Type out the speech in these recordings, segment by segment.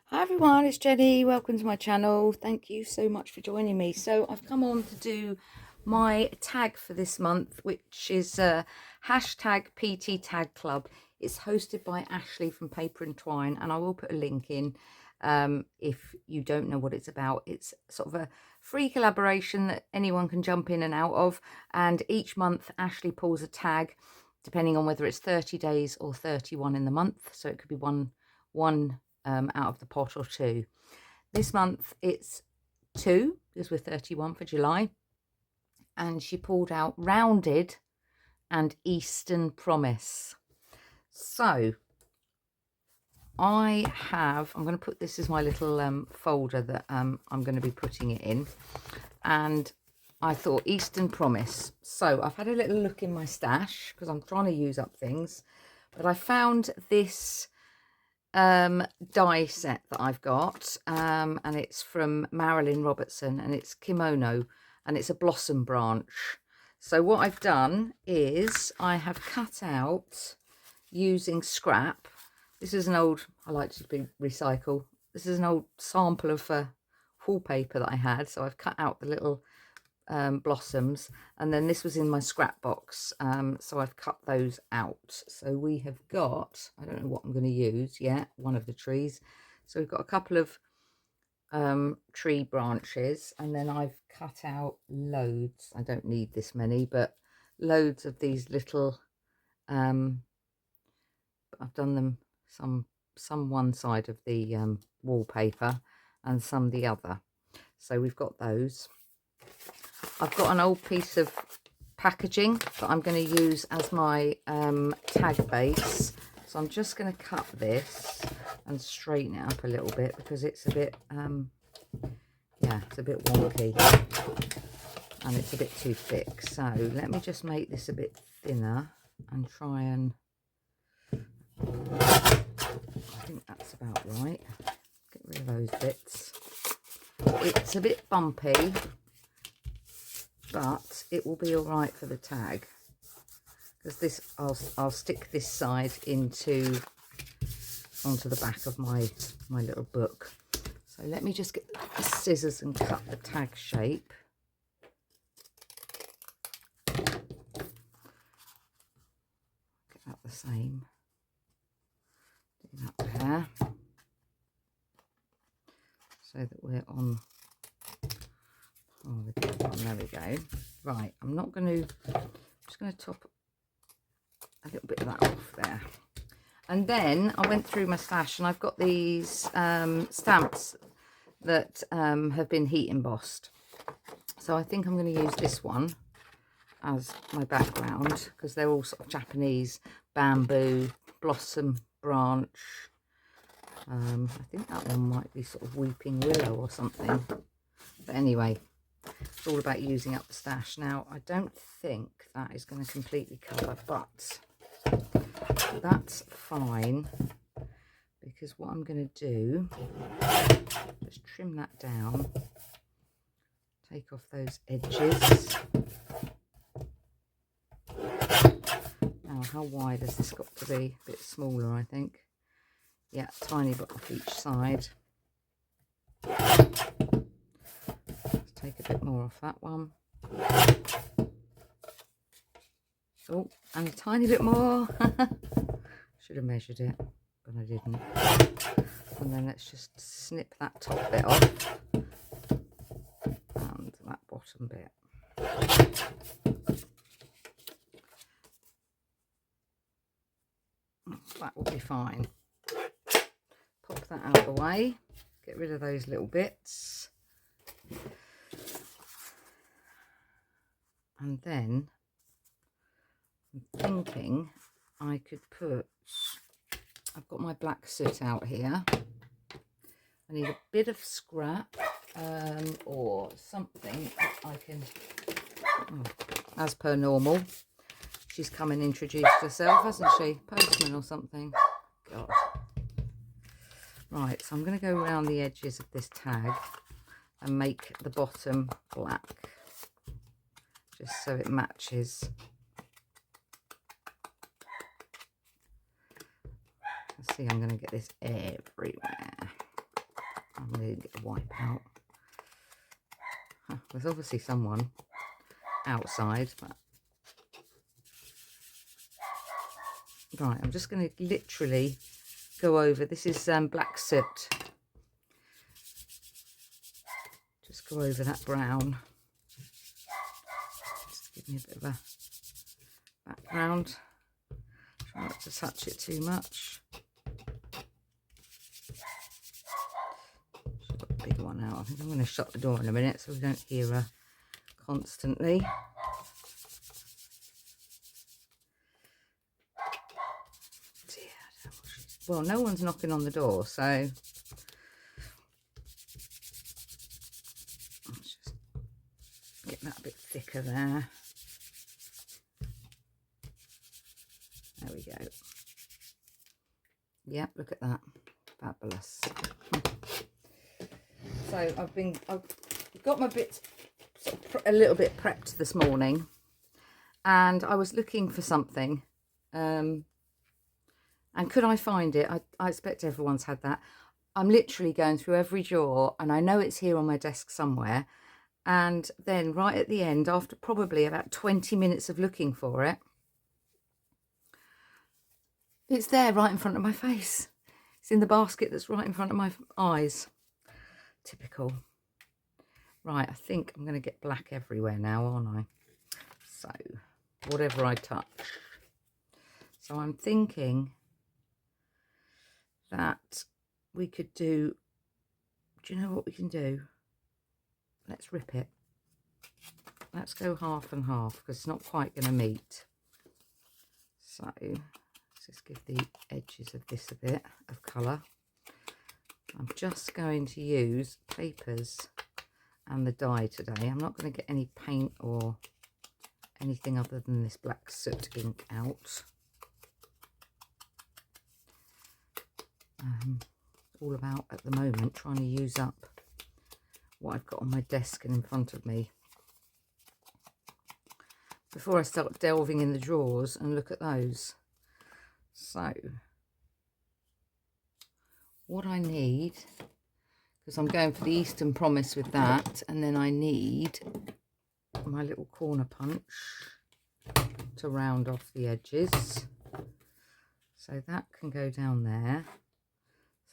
Hi everyone, it's Jenny. Welcome to my channel. Thank you so much for joining me. So I've come on to do my tag for this month, which is hashtag pttagclub. It's hosted by Ashley from Paper and Twine, and I will put a link in if you don't know what it's about. It's sort of a free collaboration that anyone can jump in and out of, and each month Ashley pulls a tag depending on whether it's 30 days or 31 in the month. So it could be one out of the pot or two. This month it's 2 because we're 31 for July, and she pulled out Rounded and Eastern Promise. So I'm going to put this as my little folder that I'm going to be putting it in, and I thought Eastern Promise. So I've had a little look in my stash because I'm trying to use up things, but I found this die set that I've got, and it's from Marilyn Robertson, and it's kimono, and it's a blossom branch. So what I've done is I have cut out using scrap. This is an old, I like to recycle. This is an old sample of wallpaper that I had, so I've cut out the little blossoms, and then this was in my scrap box, so I've cut those out. So we have got, I don't know what I'm going to use yet, one of the trees. So we've got a couple of tree branches, and then I've cut out loads, I don't need this many, but loads of these little I've done them some one side of the wallpaper and some the other. So we've got those. I've got an old piece of packaging that I'm going to use as my tag base. So I'm just going to cut this and straighten it up a little bit because it's a bit, yeah, it's a bit wonky and it's a bit too thick. So let me just make this a bit thinner and try and, I think that's about right. Get rid of those bits. It's a bit bumpy, but it will be all right for the tag, because this I'll stick this side onto the back of my little book. So let me just get the scissors and cut the tag shape. Get that the same. Do that there, so that we're on. Oh, there we go. Right, I'm just going to top a little bit of that off there. And then I went through my stash, and I've got these stamps that have been heat embossed. So I think I'm going to use this one as my background, because they're all sort of Japanese, bamboo, blossom branch. I think that one might be sort of weeping willow or something. But anyway, it's all about using up the stash. Now, I don't think that is going to completely cover, but that's fine, because what I'm going to do, just trim that down, take off those edges. Now, how wide has this got to be? A bit smaller, I think. Yeah, tiny bit off each side. Take a bit more off that one. Oh, and a tiny bit more. Should have measured it, but I didn't. And then let's just snip that top bit off and that bottom bit. That will be fine. Pop that out of the way. Get rid of those little bits. And then I'm thinking I could put, I've got my black soot out here. I need a bit of scrap or something that I can, as per normal. She's come and introduced herself, hasn't she? Postman or something. God. Right, so I'm going to go around the edges of this tag and make the bottom black, just so it matches. See, I'm going to get this everywhere. I'm going to get a wipe out. There's obviously someone outside, but right, I'm just going to literally go over. This is black soot. Just go over that brown. Just give me a bit of a background. Try not to touch it too much. She's got a big one out. I think I'm going to shut the door in a minute so we don't hear her constantly. Well, no one's knocking on the door, so let's just get that a bit thicker there. There we go. Yep, look at that. Fabulous. So I've got my bits a little bit prepped this morning, and I was looking for something. And could I find it? I expect everyone's had that. I'm literally going through every drawer, and I know it's here on my desk somewhere. And then right at the end, after probably about 20 minutes of looking for it, it's there right in front of my face. It's in the basket that's right in front of my eyes. Typical. Right, I think I'm going to get black everywhere now, aren't I? So, whatever I touch. So I'm thinking that we could do you know what we can do? Let's rip it. Let's go half and half because it's not quite going to meet. So let's just give the edges of this a bit of colour. I'm just going to use papers and the dye today. I'm not going to get any paint or anything other than this black soot ink out. All about at the moment trying to use up what I've got on my desk and in front of me before I start delving in the drawers and look at those. So what I need, because I'm going for the Eastern Promise with that, and then I need my little corner punch to round off the edges, so that can go down there.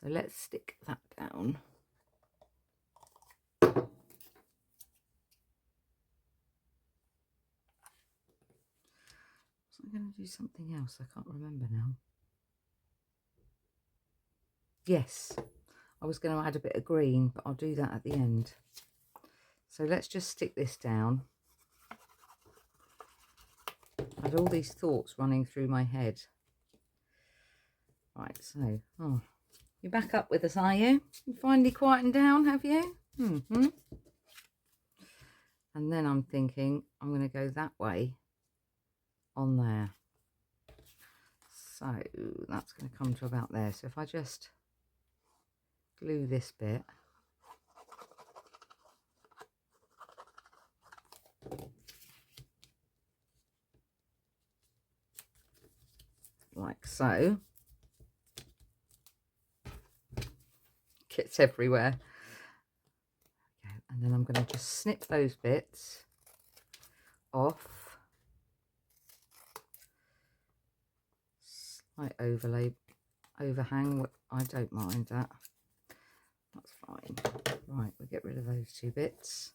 So let's stick that down. So I'm going to do something else. I can't remember now. Yes, I was going to add a bit of green, but I'll do that at the end. So let's just stick this down. I had all these thoughts running through my head. Right, so, you're back up with us, are you? You finally quietened down, have you? Mm-hmm. And then I'm thinking I'm going to go that way on there. So that's going to come to about there. So if I just glue this bit. Like so. Gets everywhere. Okay, and then I'm going to just snip those bits off. Slight overhang. I don't mind that. That's fine. Right, we'll get rid of those two bits.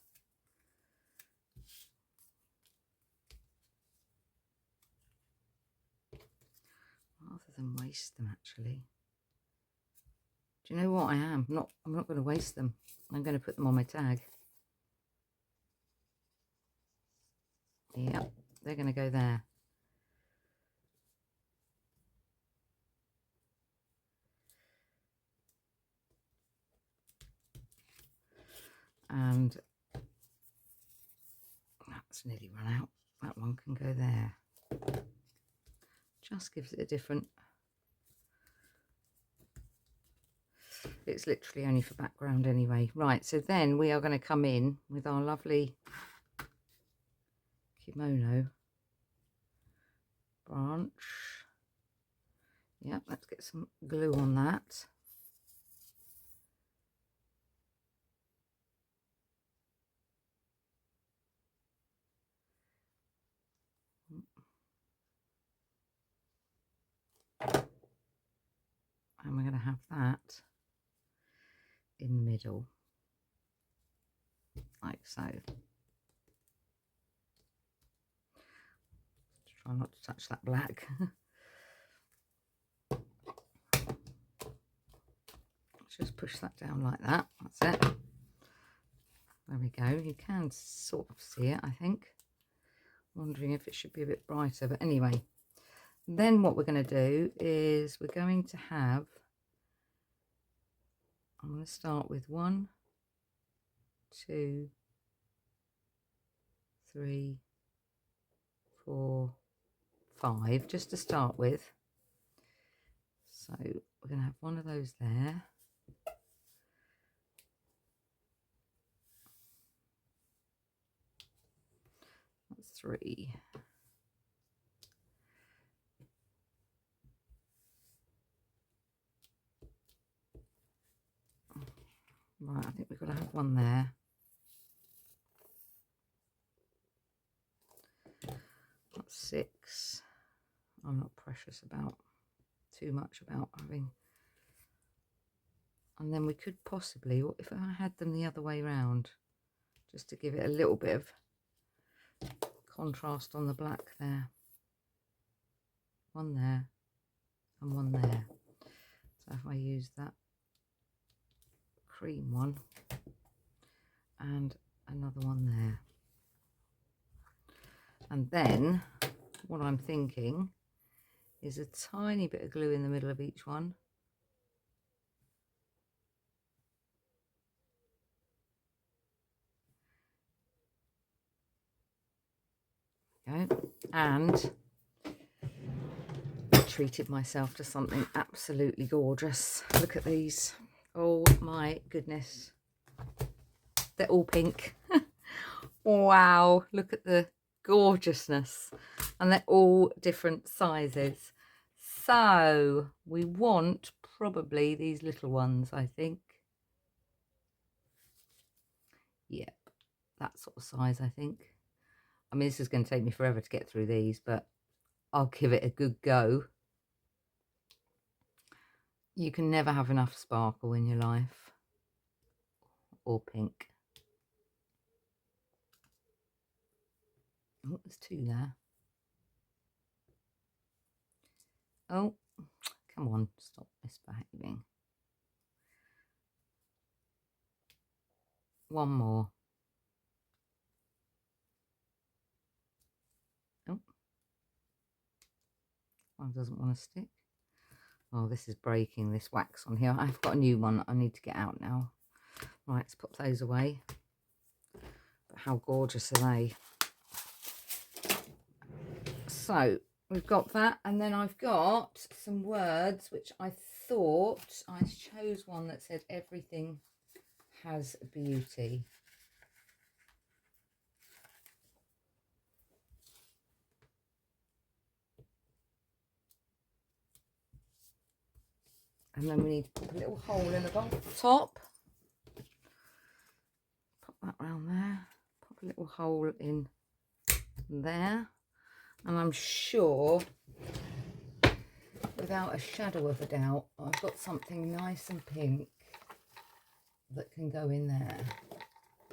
Rather than waste them, actually. Do you know what I am? I'm not going to waste them. I'm going to put them on my tag. Yep, they're going to go there. And that's nearly run out. That one can go there. Just gives it a different... It's literally only for background anyway. Right, so then we are going to come in with our lovely kimono branch. Yep, let's get some glue on that. And we're going to have that in the middle, like so. Try not to touch that black. Just push that down like that. That's it. There we go. You can sort of see it, I think. Wondering if it should be a bit brighter, but anyway. Then what we're going to do is we're going to have, I'm going to start with 1, 2, 3, 4, 5, just to start with. So we're going to have one of those there. That's 3. Right, I think we've got to have one there. That's 6. I'm not precious about too much about having. And then we could possibly, what if I had them the other way round, just to give it a little bit of contrast on the black there. One there and one there. So if I use that cream one and another one there. And then what I'm thinking is a tiny bit of glue in the middle of each one. Go. And I treated myself to something absolutely gorgeous. Look at these. Oh my goodness. They're all pink. Wow, look at the gorgeousness. And they're all different sizes. So we want probably these little ones, I think. Yep, that sort of size, I think. I mean, this is going to take me forever to get through these, but I'll give it a good go. You can never have enough sparkle in your life. Or pink. Oh, there's 2 there. Oh, come on, stop misbehaving. 1 more. Oh, one doesn't want to stick. Oh, this is breaking, this wax on here. I've got a new one that I need to get out now. Right, let's put those away. But how gorgeous are they? So we've got that, and then I've got some words which I thought, I chose one that said everything has beauty. And then we need to put a little hole in the top. Pop that round there. Pop a little hole in there. And I'm sure, without a shadow of a doubt, I've got something nice and pink that can go in there.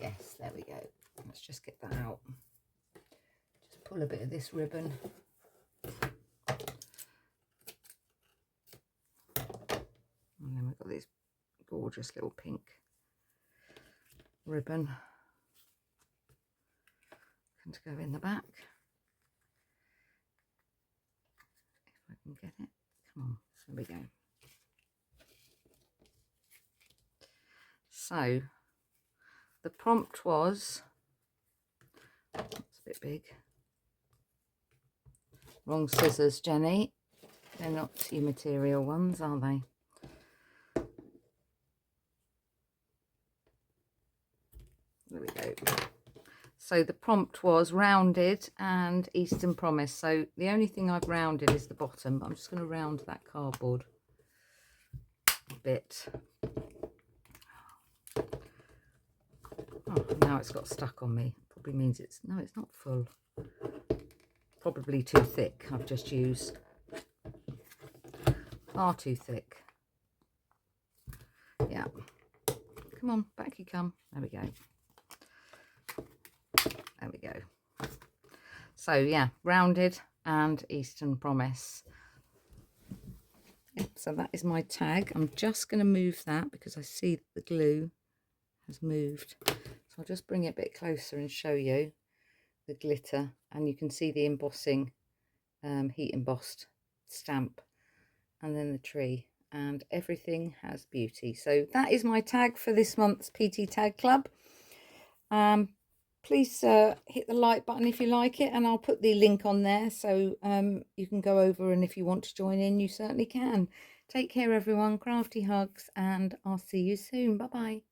Yes, there we go. Let's just get that out. Just pull a bit of this ribbon. And then we've got this gorgeous little pink ribbon to go in the back. If I can get it. Come on, there we go. So the prompt was, that's a bit big. Wrong scissors, Jenny. They're not your material ones, are they? There we go. So the prompt was rounded and Eastern Promise. So the only thing I've rounded is the bottom, but I'm just going to round that cardboard a bit. Oh, now it's got stuck on me. Probably means it's, no, it's not full. probably too thick. I've just used far too thick. Yeah. Come on, back you come. There we go. There we go. So yeah, rounded and Eastern Promise. Yep, so that is my tag. I'm just going to move that because I see the glue has moved. So I'll just bring it a bit closer and show you the glitter, and you can see the embossing, heat embossed stamp, and then the tree, and everything has beauty. So that is my tag for this month's PT Tag Club. Please hit the like button if you like it, and I'll put the link on there so you can go over, and if you want to join in, you certainly can. Take care everyone, crafty hugs, and I'll see you soon. Bye bye.